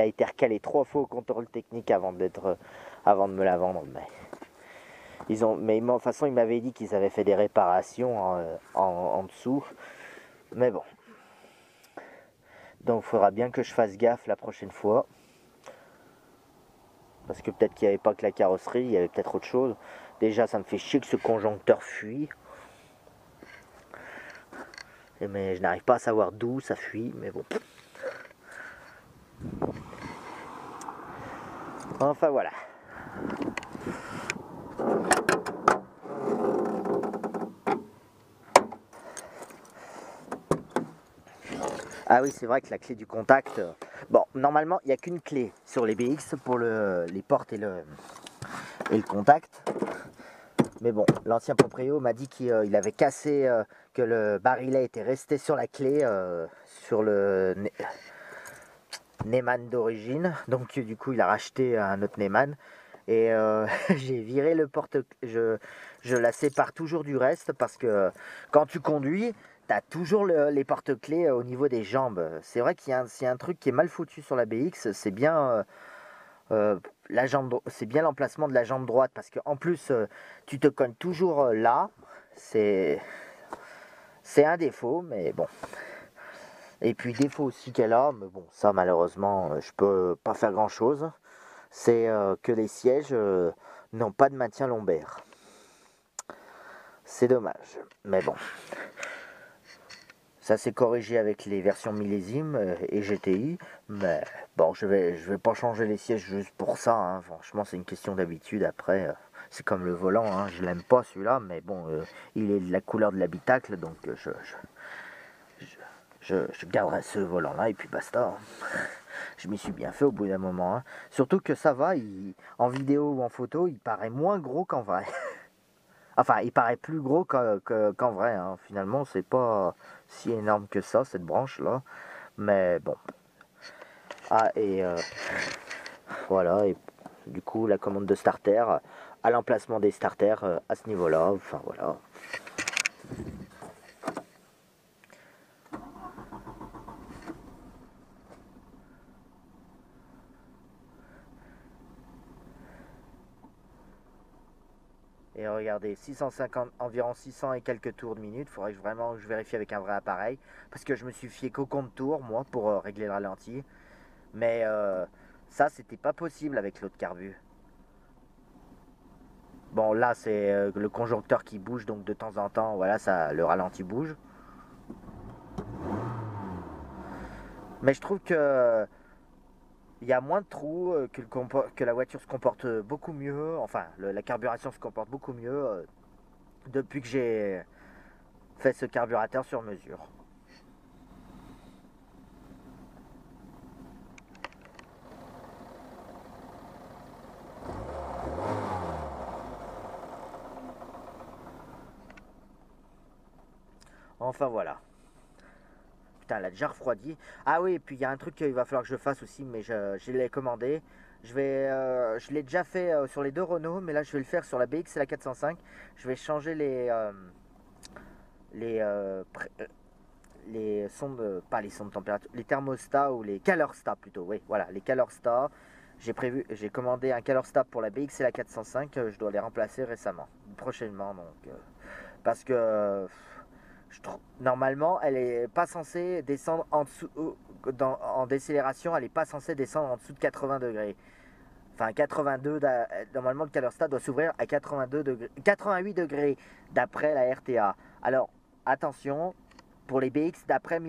été recalée 3 fois au contrôle technique avant de me la vendre. Mais de toute façon, ils m'avaient dit qu'ils avaient fait des réparations en dessous. Mais bon. Donc il faudra bien que je fasse gaffe la prochaine fois. Parce que peut-être qu'il n'y avait pas que la carrosserie, il y avait peut-être autre chose. Déjà, ça me fait chier que ce conjoncteur fuit. Mais je n'arrive pas à savoir d'où ça fuit, mais bon. Enfin voilà. Ah oui, c'est vrai que la clé du contact... Bon, normalement, il n'y a qu'une clé sur les BX pour les portes et le contact. Mais bon, l'ancien proprio m'a dit qu'il avait cassé, que le barillet était resté sur la clé, sur le Neyman d'origine. Donc du coup, il a racheté un autre Neyman. Et j'ai viré le porte... Je la sépare toujours du reste parce que quand tu conduis, tu as toujours les porte-clés au niveau des jambes. C'est vrai qu'il y a un truc qui est mal foutu sur la BX, c'est bien... c'est bien l'emplacement de la jambe droite parce qu'en plus tu te cognes toujours là, c'est un défaut, mais bon. Et puis défaut aussi qu'elle a, mais bon, ça malheureusement je peux pas faire grand chose, c'est que les sièges n'ont pas de maintien lombaire. C'est dommage, mais bon. Ça s'est corrigé avec les versions millésime et GTI, mais bon, je vais pas changer les sièges juste pour ça, hein. Franchement, c'est une question d'habitude. Après, c'est comme le volant, hein. Je l'aime pas celui-là, mais bon, il est de la couleur de l'habitacle, donc je garderai ce volant-là et puis basta. Hein. Je m'y suis bien fait au bout d'un moment. Hein. Surtout que ça va, en vidéo ou en photo, il paraît moins gros qu'en vrai. Enfin, il paraît plus gros qu'en vrai. Hein. Finalement, c'est pas si énorme que ça, cette branche-là. Mais bon. Ah, et voilà. Et du coup, la commande de starter, à l'emplacement des starters, à ce niveau-là. Enfin, voilà. Et regardez, 650, environ 600 et quelques tours de minute. Il faudrait que vraiment je vérifie avec un vrai appareil. Parce que je me suis fié qu'au compte tours, moi, pour régler le ralenti. Mais ça, c'était pas possible avec l'autre carbu. Bon, là, c'est le conjoncteur qui bouge, donc de temps en temps, voilà, ça, le ralenti bouge. Mais je trouve que il y a moins de trous, que la voiture se comporte beaucoup mieux. Enfin, la carburation se comporte beaucoup mieux depuis que j'ai fait ce carburateur sur mesure. Enfin voilà. Putain, elle a déjà refroidi. Ah oui, et puis il y a un truc qu'il va falloir que je fasse aussi, mais je l'ai commandé. Je l'ai déjà fait sur les deux Renault, mais là je vais le faire sur la BX et la 405. Je vais changer les, euh, les sondes, pas les sondes de température, les thermostats ou les calorstats plutôt. Oui, voilà, les calorstats. J'ai commandé un calorstat pour la BX et la 405. Je dois les remplacer récemment, prochainement donc. Parce que normalement, elle est pas censée descendre en dessous, en décélération, elle est pas censée descendre en dessous de 80 degrés. Enfin, 82, normalement le calorstat doit s'ouvrir à 82 degrés, 88 degrés d'après la RTA. Alors, attention, pour les BX après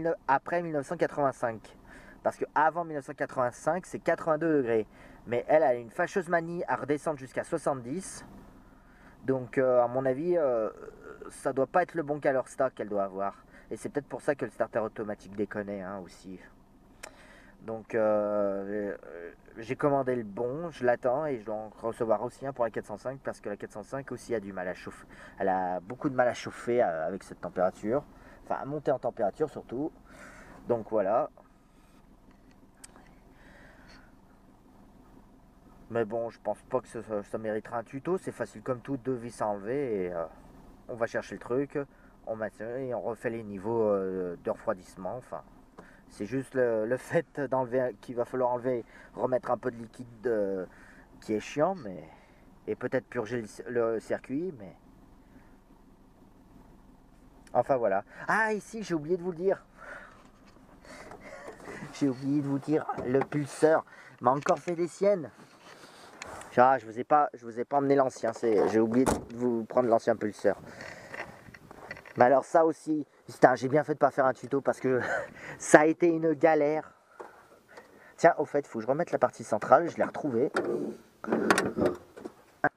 1985. Parce que avant 1985, c'est 82 degrés. Mais elle a une fâcheuse manie à redescendre jusqu'à 70. Donc, à mon avis, ça doit pas être le bon calorstat qu'elle doit avoir. Et c'est peut-être pour ça que le starter automatique déconne hein, aussi. Donc j'ai commandé le bon, je l'attends et je dois en recevoir aussi un pour la 405 parce que la 405 aussi a du mal à chauffer. Elle a beaucoup de mal à chauffer avec cette température. Enfin à monter en température surtout. Donc voilà. Mais bon, je pense pas que ça méritera un tuto. C'est facile comme tout, deux vis à enlever et on va chercher le truc. On maintient et on refait les niveaux de refroidissement. Enfin, c'est juste le fait d'enlever, qu'il va falloir enlever, remettre un peu de liquide qui est chiant, mais et peut-être purger le circuit, mais enfin voilà. Ah ici j'ai oublié de vous le dire. J'ai oublié de vous dire, le pulseur m'a encore fait des siennes. Ah, je vous ai pas emmené l'ancien, j'ai oublié de vous prendre l'ancien pulseur. Mais alors ça aussi, j'ai bien fait de pas faire un tuto parce que ça a été une galère. Tiens, au fait, il faut que je remette la partie centrale, je l'ai retrouvée.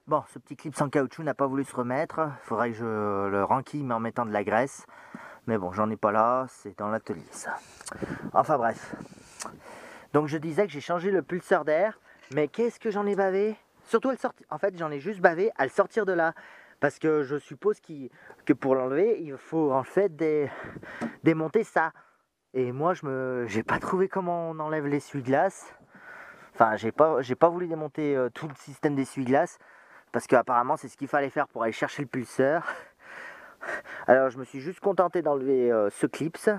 Bon, ce petit clip sans caoutchouc n'a pas voulu se remettre. Il faudrait que je le renquille en mettant de la graisse. Mais bon, j'en ai pas là, c'est dans l'atelier ça. Enfin bref. Donc je disais que j'ai changé le pulseur d'air. Mais qu'est-ce que j'en ai bavé? Surtout en fait, j'en ai juste bavé à le sortir de là. Parce que je suppose que pour l'enlever, il faut en fait démonter ça. Et moi, j'ai pas trouvé comment on enlève l'essuie-glace. Enfin, j'ai pas voulu démonter tout le système d'essuie-glace. Parce qu'apparemment, c'est ce qu'il fallait faire pour aller chercher le pulseur. Alors, je me suis juste contenté d'enlever ce clips.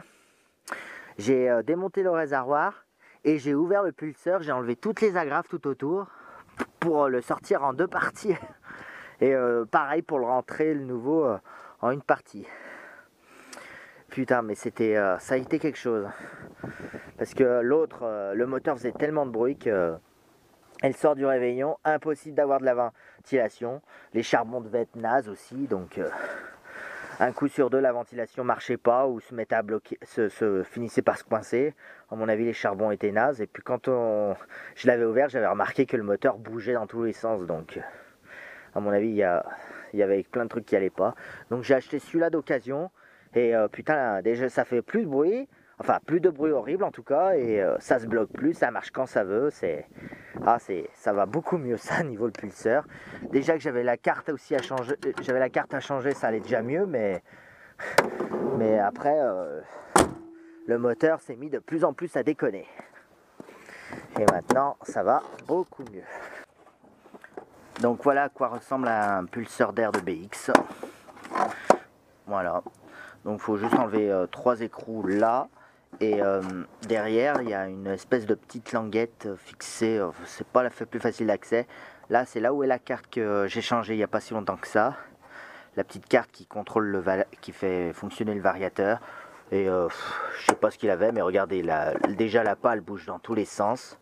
J'ai démonté le réservoir. Et j'ai ouvert le pulseur. J'ai enlevé toutes les agrafes tout autour. Pour le sortir en deux parties. Et pareil pour le rentrer le nouveau en une partie. Putain, mais ça a été quelque chose. Parce que l'autre, le moteur faisait tellement de bruit que elle sort du réveillon, impossible d'avoir de la ventilation. Les charbons devaient être nazes aussi, donc un coup sur deux la ventilation marchait pas ou se mettait à bloquer, se finissait par se coincer. À mon avis, les charbons étaient nazes. Et puis quand je l'avais ouvert, j'avais remarqué que le moteur bougeait dans tous les sens, donc à mon avis, il y avait plein de trucs qui allaient pas. Donc j'ai acheté celui-là d'occasion. Et putain, déjà ça fait plus de bruit. Enfin, plus de bruit horrible en tout cas. Et ça se bloque plus, ça marche quand ça veut. Ça va beaucoup mieux ça, niveau le pulseur. Déjà que j'avais la carte aussi à changer. J'avais la carte à changer, ça allait déjà mieux. Mais après, le moteur s'est mis de plus en plus à déconner. Et maintenant, ça va beaucoup mieux. Donc voilà à quoi ressemble un pulseur d'air de BX. Voilà. Donc il faut juste enlever 3 écrous là. Et derrière, il y a une espèce de petite languette fixée. C'est pas la plus facile d'accès. Là, c'est là où est la carte que j'ai changée il n'y a pas si longtemps que ça. la petite carte qui contrôle qui fait fonctionner le variateur. Et je sais pas ce qu'il avait, mais regardez, déjà la pale bouge dans tous les sens.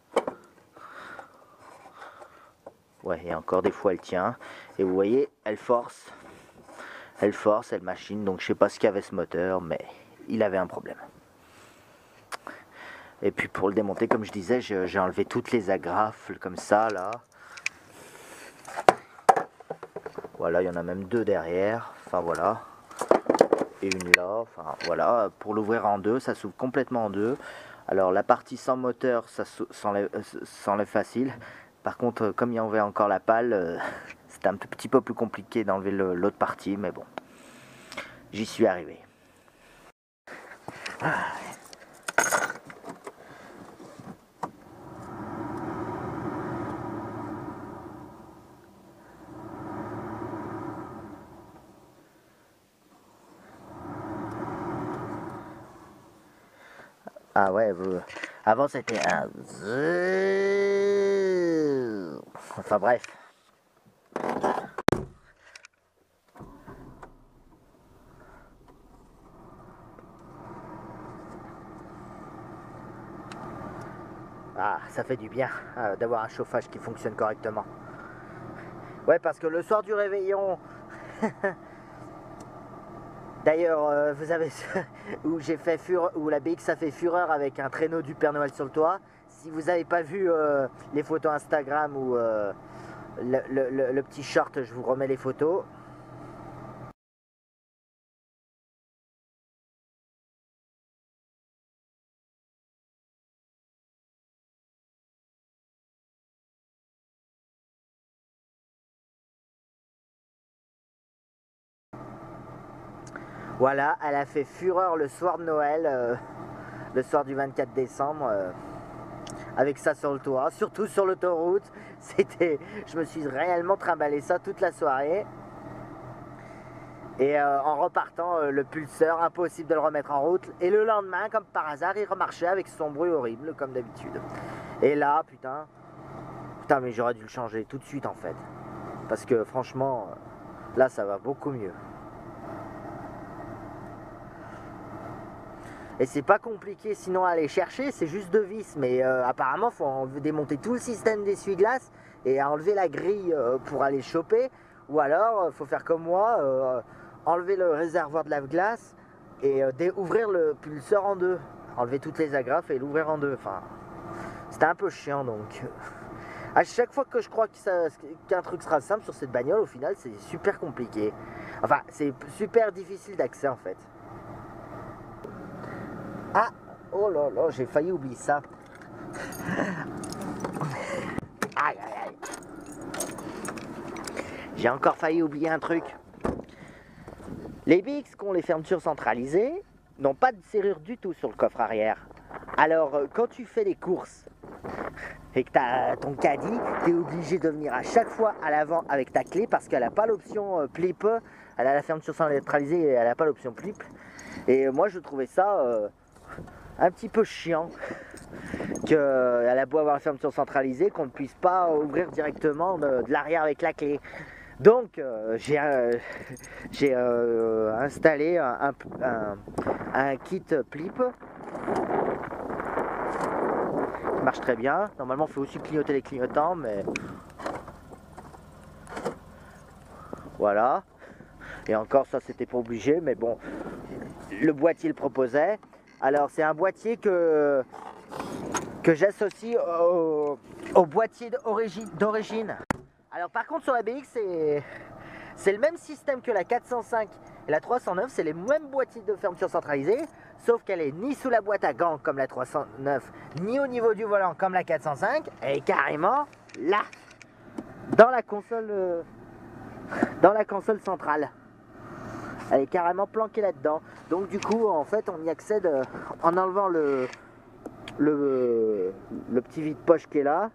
Ouais, et encore des fois elle tient. Et vous voyez, elle force, elle machine. Donc je sais pas ce qu'avait ce moteur, mais il avait un problème. Et puis pour le démonter, comme je disais, j'ai enlevé toutes les agrafes comme ça, là. Voilà, il y en a même deux derrière. Enfin voilà. Et une là, enfin voilà, pour l'ouvrir en deux, ça s'ouvre complètement en deux. Alors la partie sans moteur, ça s'enlève facile. Par contre, comme il y avait encore la pale, c'était un petit peu plus compliqué d'enlever l'autre partie, mais bon, j'y suis arrivé. Ah ouais, avant c'était un... Enfin bref. Ah, ça fait du bien d'avoir un chauffage qui fonctionne correctement. Ouais, parce que le soir du réveillon... D'ailleurs, vous avez où j'ai fait où la BX a fait fureur avec un traîneau du Père Noël sur le toit. Si vous n'avez pas vu les photos Instagram ou le petit short, je vous remets les photos. Voilà, elle a fait fureur le soir de Noël, le soir du 24 décembre, avec ça sur le toit, surtout sur l'autoroute. Je me suis réellement trimballé ça toute la soirée. Et en repartant, le pulseur, impossible de le remettre en route. Et le lendemain, comme par hasard, il remarchait avec son bruit horrible, comme d'habitude. Et là, putain, mais j'aurais dû le changer tout de suite en fait. Parce que franchement, là, ça va beaucoup mieux. Et c'est pas compliqué sinon à aller chercher, c'est juste deux vis. Mais apparemment, il faut démonter tout le système d'essuie-glace et enlever la grille pour aller choper. Ou alors, il faut faire comme moi, enlever le réservoir de lave-glace et ouvrir le pulseur en deux. Enlever toutes les agrafes et l'ouvrir en deux. Enfin, c'était un peu chiant donc. À chaque fois que je crois qu'un truc sera simple sur cette bagnole, au final, c'est super compliqué. Enfin, c'est super difficile d'accès en fait. Ah, oh là là, j'ai failli oublier ça. Aïe, aïe, aïe. J'ai encore failli oublier un truc. Les BX qui ont les fermetures centralisées n'ont pas de serrure du tout sur le coffre arrière. Alors, quand tu fais des courses et que tu as ton caddie, tu es obligé de venir à chaque fois à l'avant avec ta clé parce qu'elle n'a pas l'option flip. Elle a la fermeture centralisée et elle n'a pas l'option flip. Et moi, je trouvais ça... un petit peu chiant qu'elle a beau avoir la fermeture centralisée, qu'on ne puisse pas ouvrir directement de l'arrière avec la clé. Donc j'ai installé un kit flip qui marche très bien. Normalement il faut aussi clignoter les clignotants, mais voilà. Et encore ça c'était pas obligé, mais bon, le boîtier le proposait. Alors c'est un boîtier que j'associe au boîtier d'origine. Alors par contre sur la BX c'est le même système que la 405 et la 309, c'est les mêmes boîtiers de fermeture centralisée, sauf qu'elle est ni sous la boîte à gants comme la 309, ni au niveau du volant comme la 405, elle est carrément là, dans la console centrale. Elle est carrément planquée là-dedans. Donc du coup, en fait, on y accède en enlevant le petit vide-poche qui est là,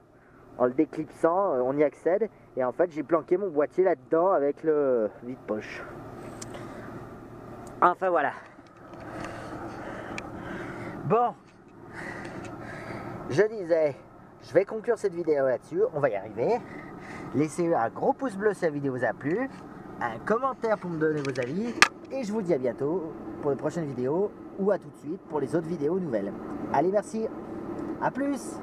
en le déclipsant, on y accède. Et en fait, j'ai planqué mon boîtier là-dedans avec le vide-poche. Enfin voilà. Bon, je disais, je vais conclure cette vidéo là-dessus. On va y arriver. Laissez un gros pouce bleu si la vidéo vous a plu. un commentaire pour me donner vos avis. Et je vous dis à bientôt pour les prochaines vidéos ou à tout de suite pour les autres vidéos nouvelles. Allez, merci, à plus.